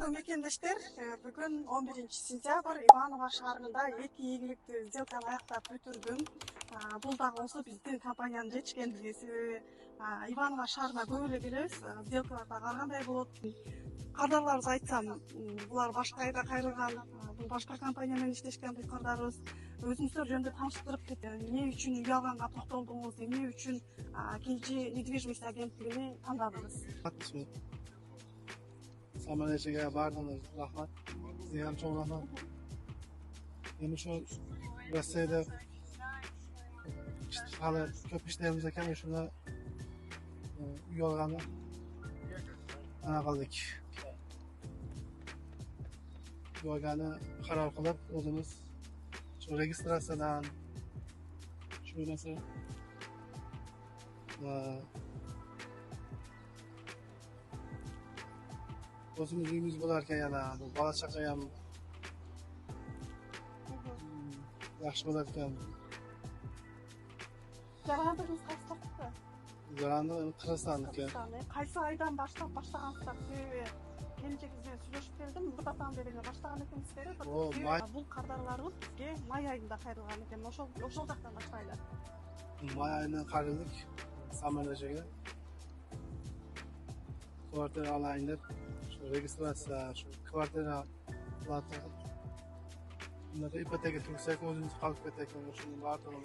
Саламатсызбы мекендештер. Бүгүн 11-сентябрь Иваново шаарында 2 ийгиликтүү сделканы аяктап бүтүрдүм. Бул дагы осы биздин компаниянын жетишкендиги. Себеби Иваново шаарына көп эле келебиз. Сделкалар дагы ар кандай болот. Кардарларыбызга айтсам, булар башка айда кайрылган, бул башка компания менен иштешкен бул кардарыбыз. Өзүңүздөр жөнүндө тааныштырып кетем. Эмне үчүн үй алганга токтолдуңуз, эмне үчүн KG недвижимость агенттигини тандадыңыз? Samanejega bardınız, rahmat. Size hem çok rahmat. Yani şu Rusya'da hala köp işlerimize kendi şuna yollarını ana kaldık. Yollarını karar kılıp oldunuz. Şu registrasyonan şu nasıl o'zimiz uyimiz bo'larkan yana bola chaqa ham yaxshi bo'larkan. Жарандыгыңыз кайсылыкта? Жаранды Кыргызстандыкы. Кайсы айдан баштап баштагансыздар? Себеби келинчегиз менен сүйлөшүп келдим. Мурдатан бери баштаган экенсиздер. Бул кардарларыбыз бизге май айында кайрылган экен. Ошол жактан баштайлы. Май айынан кайрылдык. Саманежеге. Kvartira alayın deb registratsiya, shu kvartira platini. Bunday ipoteka tursak o'zimiz qolib ketayotgan shuni barchani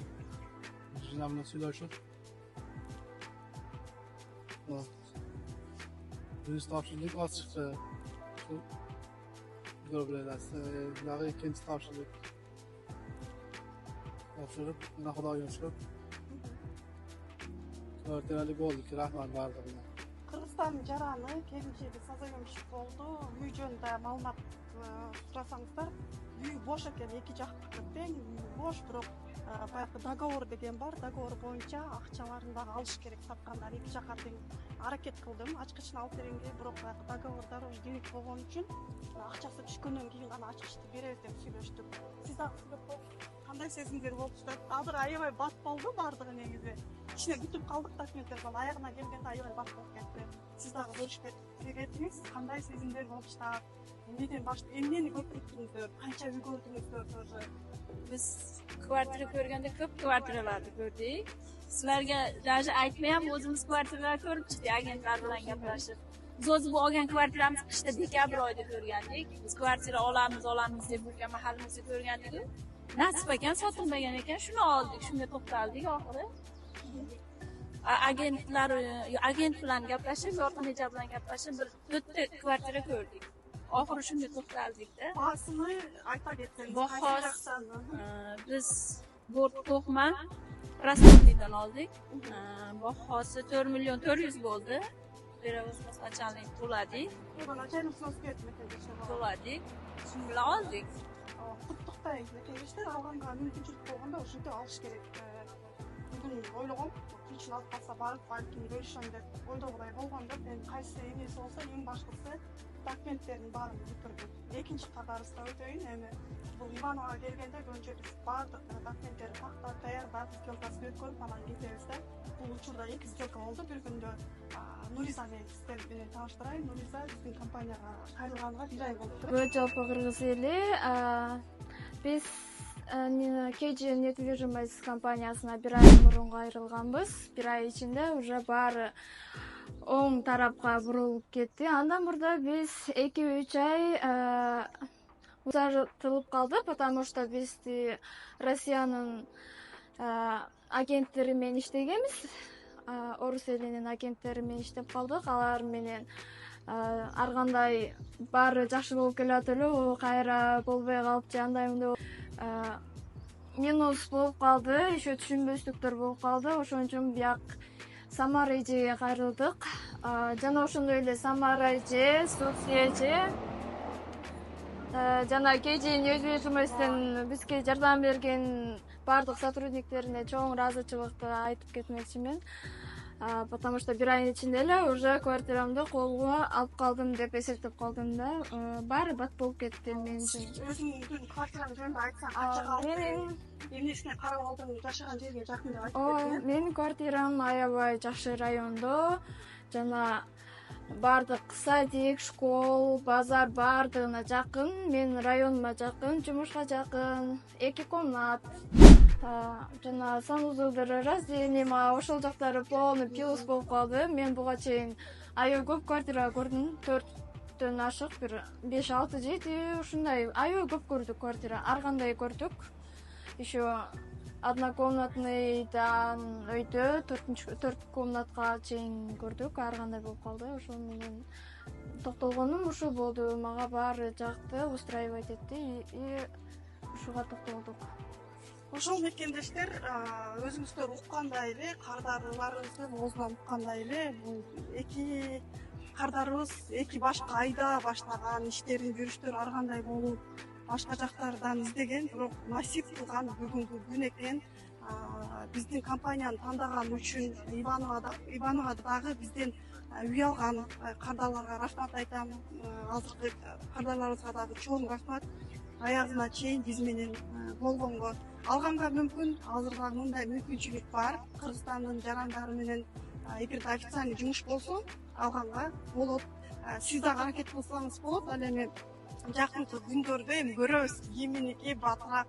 jurnalni söylashib. Biz topshirdik oz chiqdi. Shu görülelerse, daha ikinci topshirdik. Topshirib, mana xudoga shukr. Kvartirali bo'ldik, rahmat bardig'iga. Кыргызстан жараны келинчеги созаемщик болду. Үй жөнүндө маалымат сурасаңыздар, үй бош экен, эки жактыкы тең, бош, бирок баягы договор деген бар. Договор боюнча акчаларын дагы алыш керек саткандар. Эки жакка тең аракет кылдым. Ачкычын алып бергенге, бирок баягы договордор жеңил болгон үчүн акчасы түшкөндөн кийин гана ачкычты беребиз деп сүйлөштүк. Сиз дагы кандай сезимдер болушту? Азыр аябай бат болду бардыгы негизи. Кичине күтүп калдык документтер, аягына келгенде аябай бат болуп кетти. Сиз дагы бөлүшүп кеттиңиз, кандай сезимдер болуштат? Эмнеден баштап, эмнени көтөрүптүңүздөр? Канча үй көрдүңүздөр тоже? Biz kvartira ko'rganda ko'p kvartiralarni ko'rdik. Sizlarga даже aytmay ham o'zimiz kvartiralar ko'rib chiqdik agentlar bilan gaplashib. Biz o'zi bu olgan kvartiramiz qishda dekabr oyida ko'rgandik. Biz kvartira olamiz deb yurgan mahallamizda ko'rgandik. Nasib ekan sotilmagan ekan, shuni oldik, shunga to'xtaldik oxiri. Agent bilan gaplashib, yorqin ija bilan gaplashib, bir 4 kvartira ko'rdik. Oxiri shunga to'xtaldikda. Bahasini ayta ketsangiz, biz Bort To'qman Raskolnidan oldik. Bahasi 4.400.000 bo'ldi. Beravuz qanchalik to'ladik? To'ladik. Shuni bilan oldik. Qutlukdayız mekendештер, алганга мүмкүнчүлүк болгондо ушинтип алыш керек. Бүгүн ойлогом, кийин алып калса барып, балким бөлүшөм деп ойлогодай болгондо, мен кайсы эмеси болсо эң башкысы документтердин баарын бүтүрдүк. Экинчи катарыбызда өтөйүн, эми бул Иванового келгенде önce биз баардык документтерди тактап даярдап, сделкасын өткөрүп анан кетебиз да. Бул учурда 2 сделка болду. Бир күндө Нуриза менен тааныштырайын. Нуриза биздин компанияга кайрылганга 1 ай болуптур. Бул жалпы кыргыз эли биз KG недвижимость компаниясына 1 ай мурун кайрылганбыз. 1 ай ичинде уже баары оң тарапка бурулуп кетти. Андан мурда биз 2-3 ай узатылып калды, потому что биз Россиянын агенттери менен иштегенбиз. Орус элинин агенттери менен иштеп калдык. Алар менен ар кандай баары жакшы болуп келатып эле, кайра болбой калып же андай мындай минус болуп калды, еще түшүнбөстүктөр болуп калды. Ошон үчүн бияк Самара эжеге кайрылдык. Жана ошондой эле Самара эже, София эже жана KG недвижимостьтен бизге жардам берген бардык сотрудниктерине чоң ыраазычылыкты айтып кетмекчимин. Потому что 1 айдын ичинде эле уже квартирамды колго алып калдым деп эсептеп калдым да. Баары бат болуп кетти менчи. Өзүңүздүн квартираңыз жөнүндө айтсаң, менин эмнесине карап алдым, жашаган жерге жакын деп айтып кетти. Менин квартирам аябай жакшы райондо, жана баардык садик, школ, базар баардыгына жакын. Менин районума жакын, жумушка жакын, 2 комнат. Жана санузелдер раздельный, ошол жактары полный плюс болуп калды. Мен буга чейин аябай көп квартира көрдүм. 4төн ашык, бир 5-6, 7 ушундай аябай көп көрдүк квартира. Ар кандай көрдүк. Еще однокомнатныйдан өйдө 4 комнатка чейин көрдүк. Ар кандай болуп калды. Ошол менен токтолгонум ушул болду. Мага баары жакты, устраивать этти и ушуга токтолдук. Ошол мекендештер өзүңүздөр уккандай эле, кардарыбарыбыздын оозунан уккандай эле, бул эки кардарыбыз 2 башка айда баштаган иштерин, жүрүштөр ар кандай болуп, башка жактардан издеген, бирок насип кылган бүгүнкү күн экен. Биздин компанияны тандаган үчүн Иванова дагы бизден үй алган кардарларга рахмат айтам. Азыркы кардарларыбызга дагы чоң рахмат. Аягына чейин биз менен болгонго. Алганга мүмкүн, азыр дагы мындай мүмкүнчүлүк бар. Кыргызстандын жарандары менен эгерде официальный жумуш болсо, алганга болот. Сиз дагы аракет кылсаңыз болот. Ал эми жакынкы күндөрдө эми көрөбүз, киминики батыраак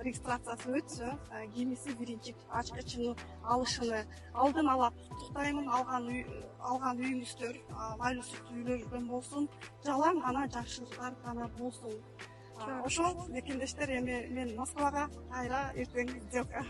регистрациясы өтсө, кимиси биринчи ачкычын алышыны алдын ала куттуктаймын. Алган үйүңүздөр майлуу сүттүү үйлөрдөн болсун, жалаң гана жакшылыктар гана болсун. Ошол мекендештер, эми мен Москвага кайра эртең сделка.